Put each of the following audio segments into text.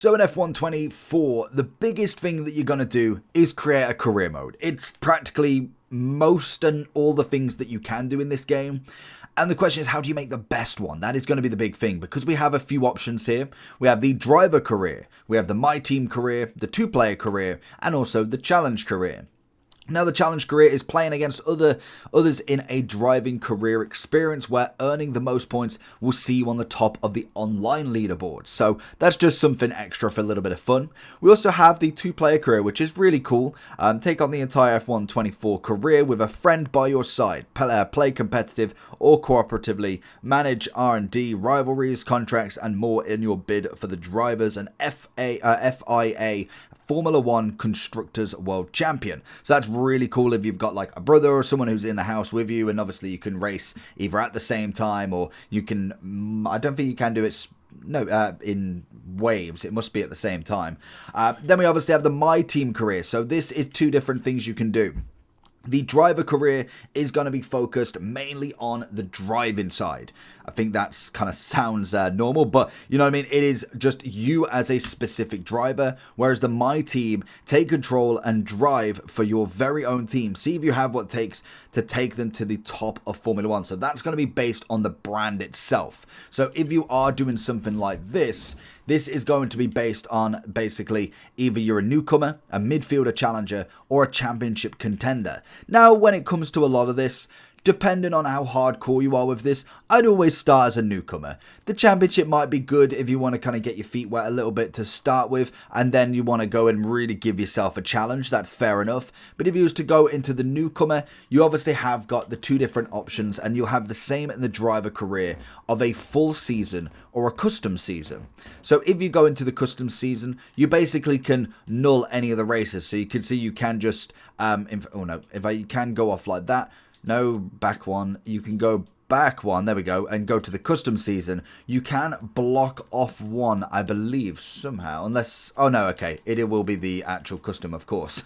So in F124, the biggest thing that you're going to do is create a career mode. It's practically most and all the things that you can do in this game. And the question is, how do you make the best one? That is going to be the big thing, because we have a few options here. We have the driver career, we have the My Team career, the two-player career, and also the challenge career. Now, the challenge career is playing against others in a driving career experience where earning the most points will see you on the top of the online leaderboard. So that's just something extra for a little bit of fun. We also have the two-player career, which is really cool. Take on the entire F124 career with a friend by your side. Play competitive or cooperatively. Manage R&D, rivalries, contracts, and more in your bid for the drivers and FIA Formula One Constructors World Champion. So that's really cool if you've got like a brother or someone who's in the house with you, and obviously you can race either at the same time, or you can, I don't think you can do it in waves. It must be at the same time. Then we obviously have the My Team career. So this is two different things you can do. The driver career is going to be focused mainly on the driving side. I think that's kind of sounds normal, but you know what I mean? It is just you as a specific driver, whereas the My Team take control and drive for your very own team. See if you have what it takes to take them to the top of Formula One. So that's going to be based on the brand itself. So if you are doing something like this is going to be based on basically either you're a newcomer, a midfielder challenger, or a championship contender. Now, when it comes to a lot of this, depending on how hardcore you are with this, I'd always start as a newcomer. The championship might be good if you want to kind of get your feet wet a little bit to start with, and then you want to go and really give yourself a challenge. That's fair enough. But if you was to go into the newcomer, you obviously have got the two different options, and you'll have the same in the driver career of a full season or a custom season. So if you go into the custom season, you basically can null any of the races. So you can see you can just, if I can go off like that, no, back one. You can go back one. There we go. And go to the custom season. You can block off one, I believe, somehow. Unless... Oh, no, okay. It will be the actual custom, of course.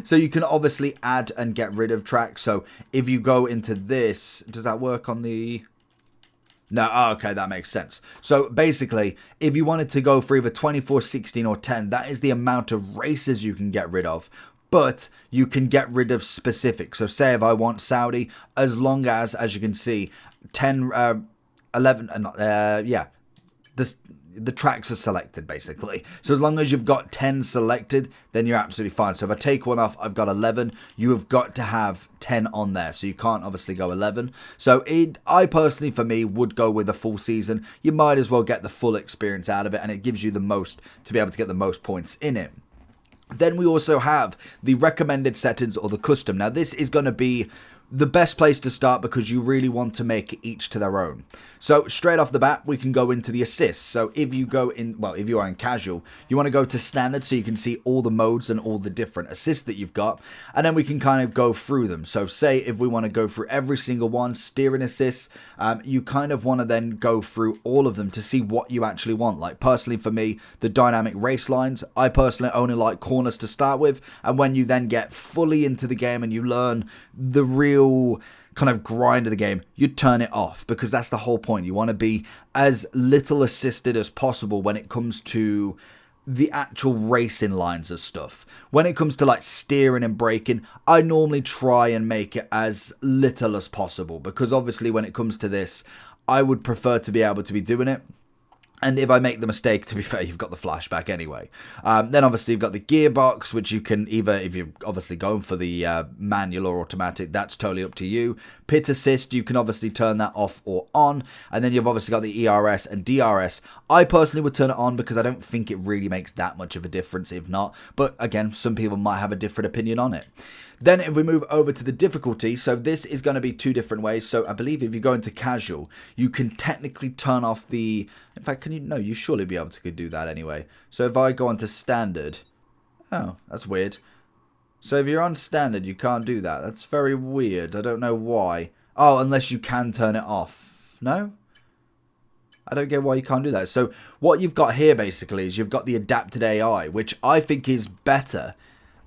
So you can obviously add and get rid of tracks. So if you go into this... Does that work on the... No, okay, that makes sense. So basically, if you wanted to go for either 24, 16, or 10, that is the amount of races you can get rid of. But you can get rid of specific. So say if I want Saudi, as long as you can see, 10, 11, the tracks are selected basically. So as long as you've got 10 selected, then you're absolutely fine. So if I take one off, I've got 11. You have got to have 10 on there. So you can't obviously go 11. So I personally, for me, would go with a full season. You might as well get the full experience out of it, and it gives you the most to be able to get the most points in it. Then we also have the recommended settings or the custom. Now this is going to be the best place to start because you really want to make each to their own. So straight off the bat, we can go into the assists. So if you go in, well, if you are in casual, you want to go to standard so you can see all the modes and all the different assists that you've got. And then we can kind of go through them. So say if we want to go through every single one, steering assists, you kind of want to then go through all of them to see what you actually want. Like personally for me, the dynamic race lines, I personally only like corners to start with. And when you then get fully into the game and you learn the real kind of grind of the game, you turn it off, because that's the whole point. You want to be as little assisted as possible when it comes to the actual racing lines of stuff. When it comes to like steering and braking, I normally try and make it as little as possible, because obviously when it comes to this, I would prefer to be able to be doing it. And if I make the mistake, to be fair, you've got the flashback anyway. Then obviously you've got the gearbox, which you can either, if you're obviously going for the manual or automatic, that's totally up to you. Pit assist, you can obviously turn that off or on. And then you've obviously got the ERS and DRS. I personally would turn it on because I don't think it really makes that much of a difference if not. But again, some people might have a different opinion on it. Then if we move over to the difficulty, so this is going to be two different ways. So I believe if you go into casual, you can technically turn off the... In fact, can you... No, you surely be able to do that anyway. So if I go on to standard... Oh, that's weird. So if you're on standard, you can't do that. That's very weird. I don't know why. Oh, unless you can turn it off. No? I don't get why you can't do that. So what you've got here basically is you've got the adapted AI, which I think is better.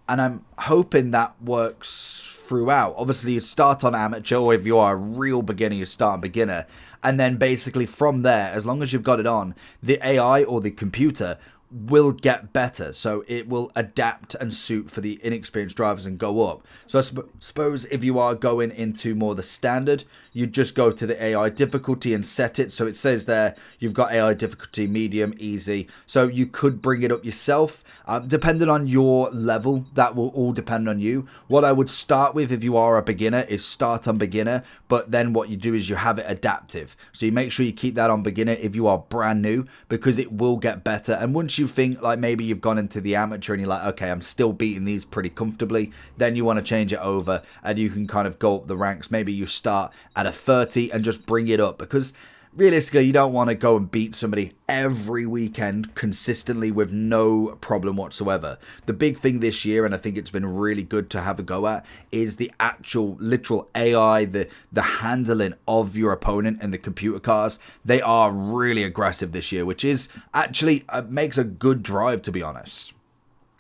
And I'm hoping that works throughout. Obviously, you start on amateur, or if you are a real beginner, you start on beginner. And then basically from there, as long as you've got it on, the AI or the computer will get better, so it will adapt and suit for the inexperienced drivers and go up. So I suppose if you are going into more the standard, you just go to the AI difficulty and set it. So it says there you've got AI difficulty medium, easy, so you could bring it up yourself, depending on your level. That will all depend on you. What I would start with if you are a beginner is start on beginner, but then what you do is you have it adaptive, so you make sure you keep that on beginner if you are brand new, because it will get better. And once you think like maybe you've gone into the amateur and you're like, okay, I'm still beating these pretty comfortably, then you want to change it over and you can kind of go up the ranks. Maybe you start at a 30 and just bring it up, because realistically, you don't want to go and beat somebody every weekend consistently with no problem whatsoever. The big thing this year, and I think it's been really good to have a go at, is the actual literal AI, the handling of your opponent and the computer cars. They are really aggressive this year, which is actually makes a good drive, to be honest.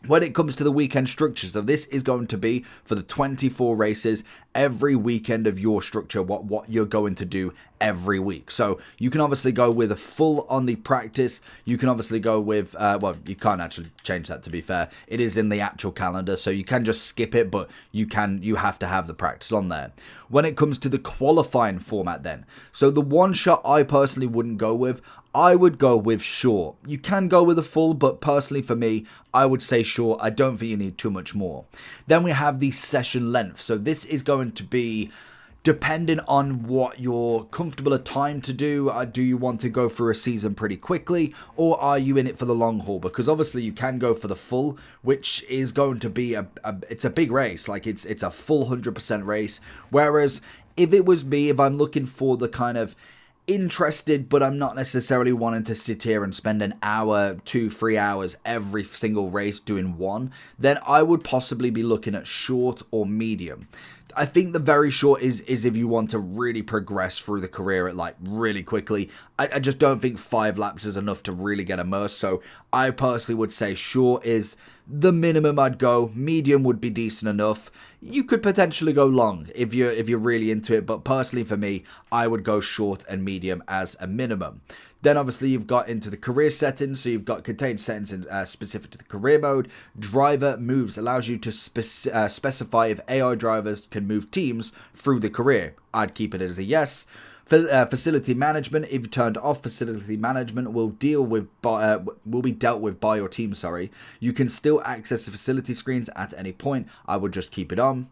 When it comes to the weekend structure, so this is going to be for the 24 races every weekend of your structure, what you're going to do every week. So you can obviously go with a full on the practice. You can obviously go with, well, you can't actually change that, to be fair. It is in the actual calendar, so you can just skip it, but you have to have the practice on there. When it comes to the qualifying format then, so the one shot I personally wouldn't go with. I would go with short. You can go with a full, but personally for me, I would say short. I don't think you need too much more. Then we have the session length. So this is going to be depending on what you're comfortable at time to do. Do you want to go through a season pretty quickly, or are you in it for the long haul? Because obviously you can go for the full, which is going to be it's a big race. Like it's a full 100% race. Whereas if it was me, if I'm looking for the kind of interested, but I'm not necessarily wanting to sit here and spend an hour, 2-3 hours every single race doing one, then I would possibly be looking at short or medium. I think the very short is if you want to really progress through the career at like really quickly. I just don't think 5 laps is enough to really get immersed. So I personally would say short is the minimum I'd go. Medium would be decent enough. You could potentially go long if you're really into it, but personally for me, I would go short and medium as a minimum. Then obviously you've got into the career settings, so you've got contained settings specific to the career mode. Driver moves allows you to specify if AI drivers can move teams through the career. I'd keep it as a yes. Facility management, if you turned off facility management, will be dealt with by your team. You can still access the facility screens at any point. I would just keep it on.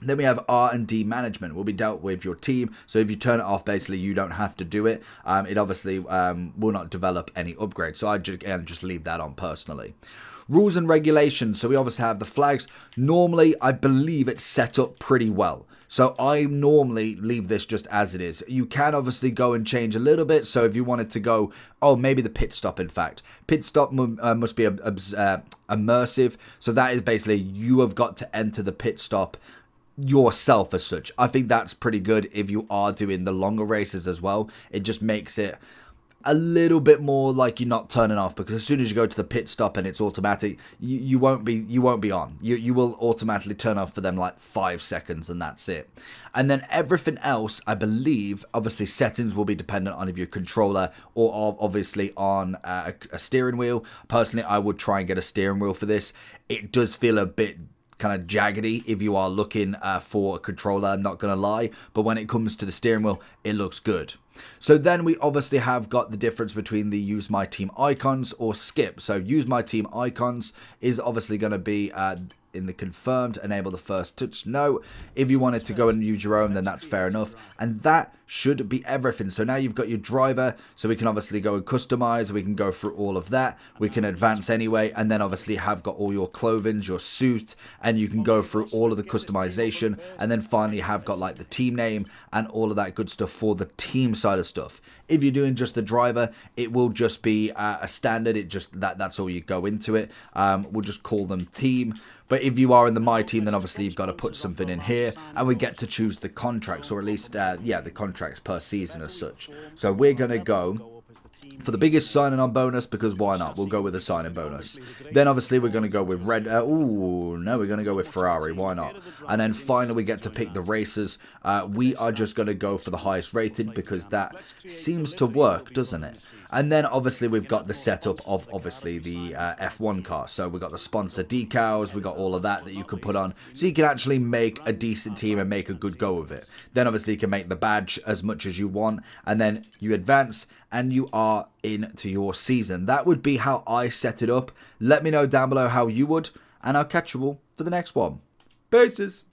Then we have R&D management, will be dealt with your team. So if you turn it off, basically you don't have to do it. It obviously will not develop any upgrades. So I just leave that on personally. Rules and regulations. So we obviously have the flags. Normally, I believe it's set up pretty well. So I normally leave this just as it is. You can obviously go and change a little bit. So if you wanted to go, maybe the pit stop, in fact. Pit stop must be immersive. So that is basically you have got to enter the pit stop yourself as such. I think that's pretty good if you are doing the longer races as well. It just makes it a little bit more like you're not turning off, because as soon as you go to the pit stop and it's automatic, you won't be on. You will automatically turn off for them like 5 seconds and that's it. And then everything else, I believe, obviously settings will be dependent on if your controller or obviously on a steering wheel. Personally, I would try and get a steering wheel for this. It does feel a bit kind of jaggedy if you are looking for a controller, I'm not gonna lie, but when it comes to the steering wheel, it looks good. So then we obviously have got the difference between the use my team icons or skip. So use my team icons is obviously going to be in the confirmed, enable the first touch. No, if you wanted to go and use your own, then that's fair enough. And that should be everything. So now you've got your driver, so we can obviously go and customize. We can go through all of that. We can advance anyway, and then obviously have got all your clothing, your suit, and you can go through all of the customization, and then finally have got like the team name and all of that good stuff for the team side of stuff. If you're doing just the driver, it will just be a standard. It just that's all you go into it. We'll just call them team. But if you are in the My Team, then obviously you've got to put something in here, and we get to choose the contracts, or at least, the contracts per season as such. So we're going to go for the biggest signing on bonus, because why not? We'll go with a signing bonus. Then obviously we're going to go with Red. Ooh, no, we're going to go with Ferrari. Why not? And then finally we get to pick the racers. We are just going to go for the highest rated because that seems to work, doesn't it? And then obviously we've got the setup of obviously the F1 car. So we've got the sponsor decals, we got all of that you can put on. So you can actually make a decent team and make a good go of it. Then obviously you can make the badge as much as you want. And then you advance and you are into your season. That would be how I set it up. Let me know down below how you would. And I'll catch you all for the next one. Peace.